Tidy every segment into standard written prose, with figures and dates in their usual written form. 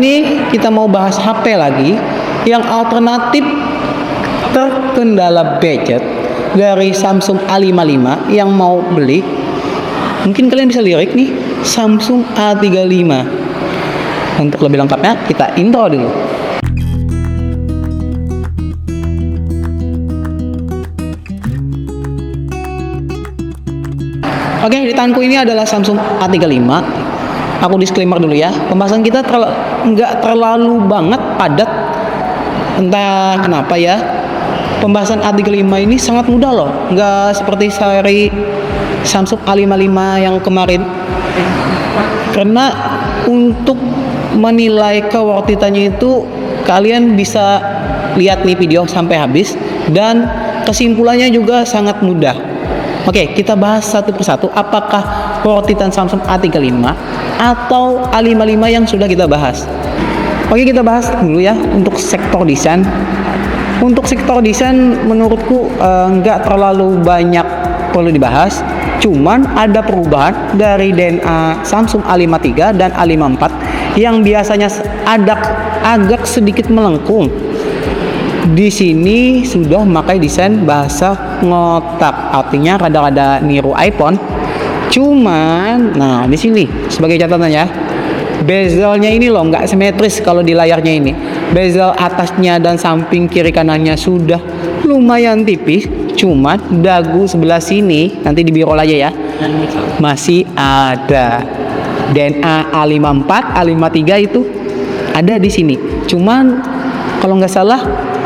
ini kita mau bahas HP lagi yang alternatif terkendala budget dari Samsung A55 yang mau beli. Mungkin kalian bisa lirik nih, Samsung A35. Untuk lebih lengkapnya kita intro dulu. Oke, di tanganku ini adalah Samsung A35. Aku disclaimer dulu ya, pembahasan kita nggak terlalu banget padat. Entah kenapa ya, pembahasan A35 ini sangat mudah loh, nggak seperti seri Samsung A55 yang kemarin. Karena untuk menilai keworthitannya itu kalian bisa lihat nih video sampai habis, dan kesimpulannya juga sangat mudah. Oke, kita bahas satu persatu apakah worthitan Samsung A35 atau A55 yang sudah kita bahas. Oke, kita bahas dulu ya untuk sektor desain. Untuk sektor desain menurutku nggak terlalu banyak perlu dibahas. Cuman ada perubahan dari DNA Samsung A53 dan A54 yang biasanya agak sedikit melengkung. Di sini sudah memakai desain bahasa ngotak, artinya rada-rada niru iPhone. Cuman, nah di sini sebagai catatan ya, bezelnya ini loh nggak simetris kalau di layarnya ini. Bezel atasnya dan samping kiri kanannya sudah lumayan tipis. Cuman dagu sebelah sini nanti di biro aja ya, masih ada DNA A54, A53 itu ada di sini. Cuman kalau nggak salah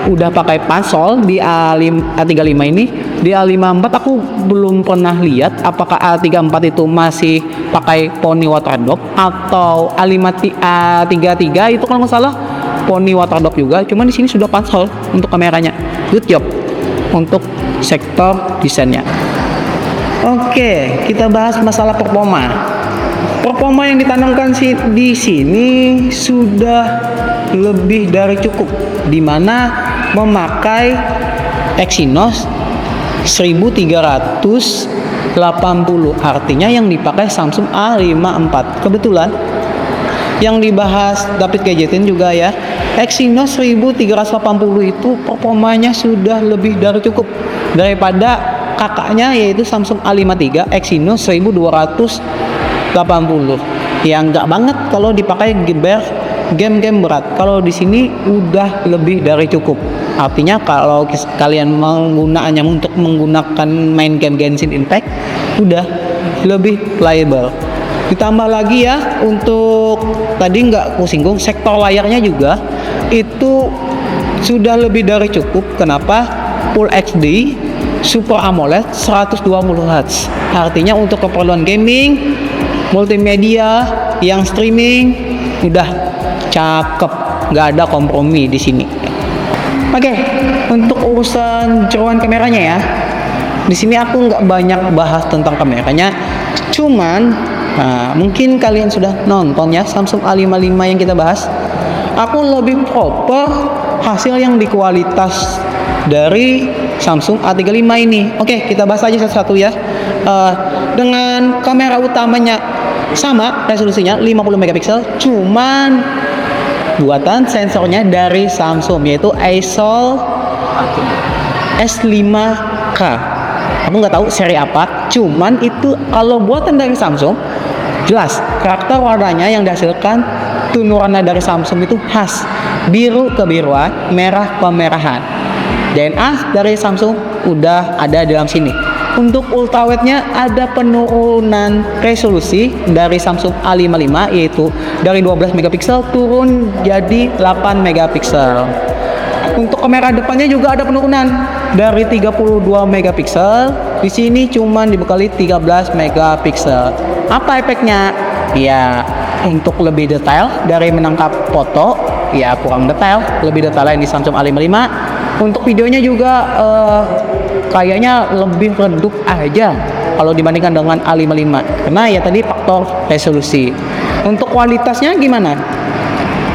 udah pakai pansol di A35 ini. Di A54 aku belum pernah lihat apakah A34 itu masih pakai poni waterdrop atau A33 itu kalau nggak salah poni waterdrop juga. Cuman di sini sudah pansol untuk kameranya. Good job untuk sektor desainnya. Oke, kita bahas masalah performa. Performa yang ditanamkan di sini sudah lebih dari cukup, dimana memakai Exynos 1380, artinya yang dipakai Samsung A54. Kebetulan yang dibahas David Gadgetin juga ya, Exynos 1380 itu performanya sudah lebih dari cukup daripada kakaknya yaitu Samsung A53 Exynos 1280 yang enggak banget kalau dipakai game-game berat. Kalau di sini udah lebih dari cukup. Artinya kalau kalian menggunakannya untuk menggunakan main game Genshin Impact udah lebih playable. Ditambah lagi ya, untuk tadi nggak aku singgung, sektor layarnya juga itu sudah lebih dari cukup. Kenapa? Full HD Super AMOLED 120 Hz. Artinya untuk keperluan gaming, multimedia, yang streaming udah cakep, nggak ada kompromi di sini. Oke, untuk urusan jeroan kameranya ya, di sini aku nggak banyak bahas tentang kameranya. Cuman, mungkin kalian sudah nonton ya Samsung A55 yang kita bahas. Aku lebih proper hasil yang di kualitas dari Samsung A35 ini. Oke, kita bahas aja satu-satu ya. Dengan kamera utamanya sama resolusinya 50 megapiksel, cuman buatan sensornya dari Samsung yaitu ASOL S5K. Aku nggak tahu seri apa, cuman itu kalau buatan dari Samsung jelas karakter warnanya yang dihasilkan tone warna dari Samsung itu khas, biru kebiruan, merah kemerahan. DNA dari Samsung udah ada dalam sini. Untuk ultrawide-nya ada penurunan resolusi dari Samsung A55 yaitu dari 12 megapiksel turun jadi 8 megapiksel. Untuk kamera depannya juga ada penurunan dari 32 megapiksel. Di sini cuman dibekali 13 megapiksel. Apa efeknya? Ya, untuk lebih detail dari menangkap foto, ya kurang detail, lebih detail lain di Samsung A55. Untuk videonya juga kayaknya lebih redup aja kalau dibandingkan dengan A55 karena ya tadi faktor resolusi. Untuk kualitasnya gimana?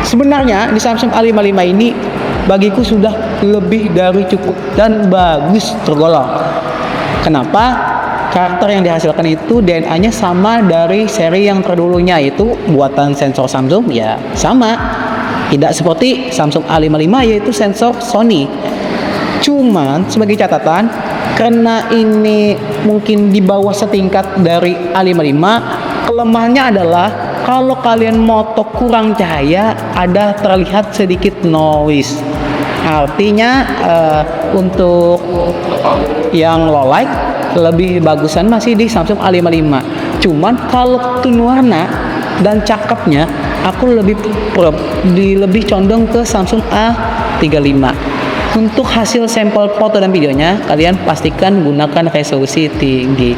Sebenarnya di Samsung A55 ini bagiku sudah lebih dari cukup dan bagus tergolong. Kenapa? Karakter yang dihasilkan itu DNA-nya sama dari seri yang terdulunya, itu buatan sensor Samsung ya sama. Tidak seperti Samsung A55 yaitu sensor Sony. Cuman sebagai catatan, karena ini mungkin di bawah setingkat dari A55, kelemahannya adalah kalau kalian moto kurang cahaya ada terlihat sedikit noise. Artinya untuk yang low light lebih bagusan masih di Samsung A55. Cuman kalau tone warna dan cakepnya aku lebih condong ke Samsung A35. Untuk hasil sampel foto dan videonya kalian pastikan gunakan resolusi tinggi.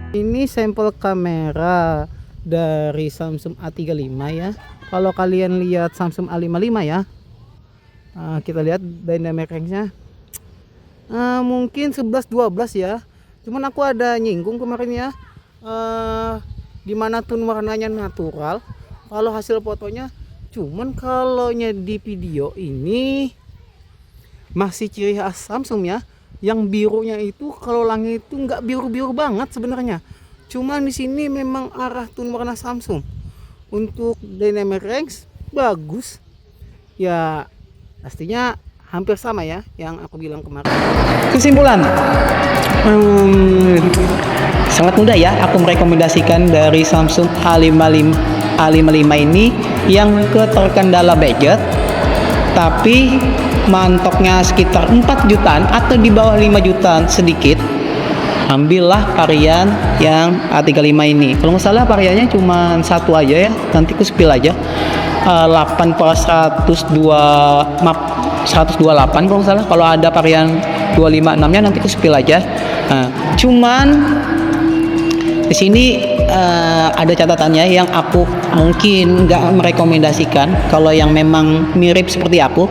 Ini sampel kamera dari Samsung A35 ya. Kalau kalian lihat Samsung A55 ya, kita lihat dynamic range-nya mungkin 11-12 ya. Cuman aku ada nyinggung kemarin ya, dimana tone warnanya natural, kalau hasil fotonya. Cuman kalau di video ini masih ciri khas Samsung ya. Yang birunya itu kalau langit itu nggak biru-biru banget sebenarnya. Cuman di sini memang arah tone warna Samsung. Untuk dynamic range bagus. Ya pastinya hampir sama ya yang aku bilang kemarin. Kesimpulan, sangat mudah ya aku merekomendasikan dari Samsung A55 ini yang keterkendala budget tapi mantoknya sekitar 4 jutaan atau di bawah 5 jutaan sedikit. Ambillah varian yang A35 ini. Kalau nggak salah variannya cuma satu aja ya, nanti ku spill aja. 128 kalau nggak salah. Kalau ada varian 256 nya nanti ku spill aja. Cuman di sini ada catatannya yang aku mungkin nggak merekomendasikan kalau yang memang mirip seperti aku.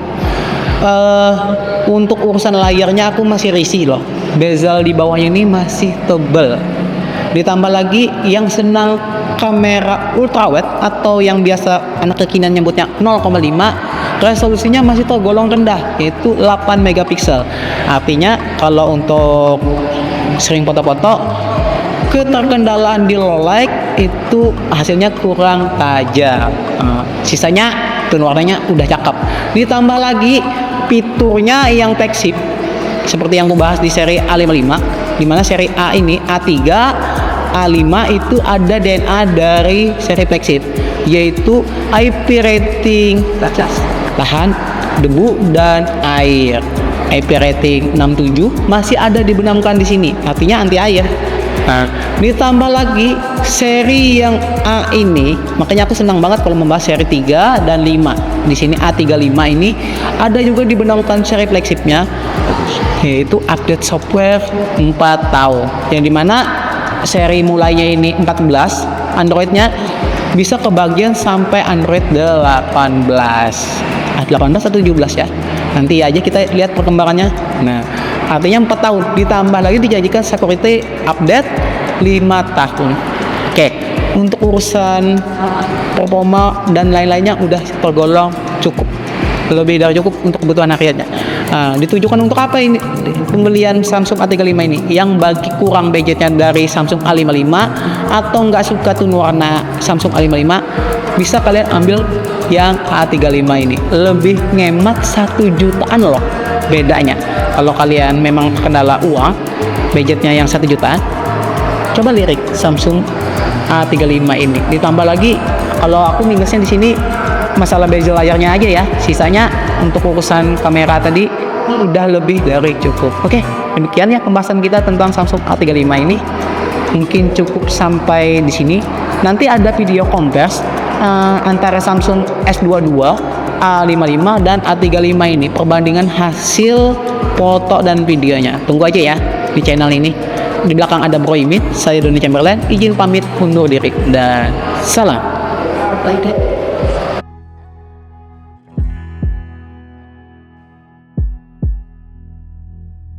Untuk urusan layarnya aku masih risih loh. Bezel di bawahnya ini masih tebal. Ditambah lagi yang senang kamera ultrawide atau yang biasa anak kekinian nyebutnya 0,5, resolusinya masih tergolong rendah, yaitu 8 megapiksel. Artinya kalau untuk sering foto-foto, keterkendalaan di low light itu hasilnya kurang tajam. Sisanya tone warnanya udah cakep. Ditambah lagi fiturnya yang flagship seperti yang aku bahas di seri A55, dimana seri A ini A3, A5 itu ada DNA dari seri flagship, yaitu IP rating tahan debu dan air. IP rating 67 masih ada dibenamkan di sini, artinya anti air. Ditambah lagi seri yang A ini, makanya aku senang banget kalau membahas seri 3 dan 5. Di sini A35 ini ada juga dibenamkan seri flagshipnya, yaitu update software 4 tahun. Yang dimana seri mulainya ini 14, Androidnya bisa kebagian sampai Android 18 atau 17 ya. Nanti aja kita lihat perkembangannya. Nah, artinya 4 tahun ditambah lagi dijanjikan security update 5 tahun. Oke, untuk urusan performa dan lain-lainnya udah tergolong cukup, lebih dari cukup untuk kebutuhan hariannya. Ditujukan untuk apa ini pembelian Samsung A35 ini? Yang bagi kurang budgetnya dari Samsung A55 atau nggak suka tone warna Samsung A55, bisa kalian ambil yang A35 ini. Lebih ngemat 1 jutaan loh bedanya. Kalau kalian memang kendala uang, budgetnya yang 1 jutaan, coba lirik Samsung A35 ini. Ditambah lagi kalau aku minusnya di sini masalah bezel layarnya aja ya. Sisanya untuk urusan kamera tadi udah lebih dari cukup. Oke, demikian ya pembahasan kita tentang Samsung A35 ini. Mungkin cukup sampai di sini. Nanti ada video compare antara Samsung S22, A55 dan A35 ini, perbandingan hasil foto dan videonya. Tunggu aja ya di channel ini. Di belakang ada Bro Imin, saya Doni Chamberlain, izin pamit undur diri dan salam.